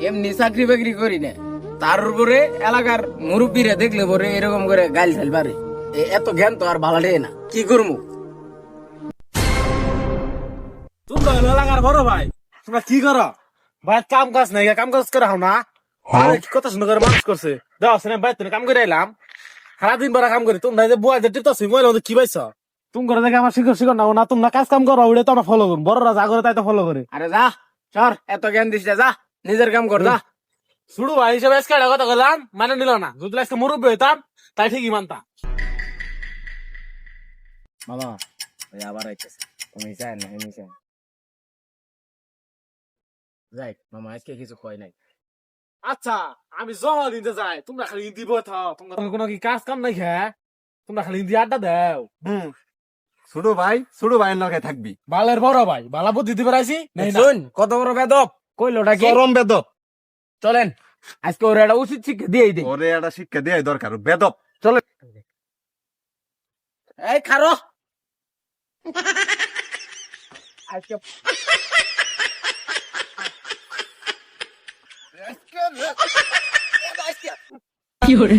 এমনি চাকরি বাকরি করি না, তার উপরে এলাকার মুরব্বীরা দেখলে পরে এরকম করে গাইল ফেল পারে। এত জ্ঞান তো আর ভালো লাগে না, কি করবো? তোমরা হলো এলাকার বড় ভাই, তোমরা কি করো ভাই? কাম কাজ নাই, কাম কাজ করে হাও না? কি কথা শুনে করে মানুষ করছে দাও আসলে ভাই, তুমি কাম করে এলাম, সারাদিন বড় কাম করি। তোমরা যে বুয়া যে টিপতাছি মহিলা কি পাইছ? তুমি করে দেখে আমার শিখর শিখর নাও না, তোমরা কাজ কাম করো, ওটা তো আমরা ফলো করুন। বড়রা যা করে তাই তো ফলো করে। আরে যা সর, এত জ্ঞান দিস না, যা নিজের কাম কর, যা। শুরু ভাই হিসেবে আজকে একটা কথা বললাম, মানে নিল না। যদি আজকে মুরব্বী হইতাম তাই ঠিকই মানতাম। মামা ওই আবার আইতেছে, তুমি চাই না এমনি চাই। যাই মামা, আজকে কিছু কয় নাই। আচ্ছা আমি জমা দিতে যাই, তোমরা খালি দিব তোমরা কোনো কি কাজ কাম নাই খা? তোমরা খালি হিন্দি আড্ডা দাও। ছোট ভাই এলাকায় থাকবি। বালের বড় ভাই, বালা বুদ্ধি দিতে পারাইছি নাই না? শুন কত বড় বেদব কইলোটা কি? চরম বেদব। চলেন আজকে ওর একটা উচিত শিক্ষা দিয়েই দে। ওরে একটা শিক্ষা দেওয়াই দরকার, বেদব। চলে এই খারো আজকে কি hore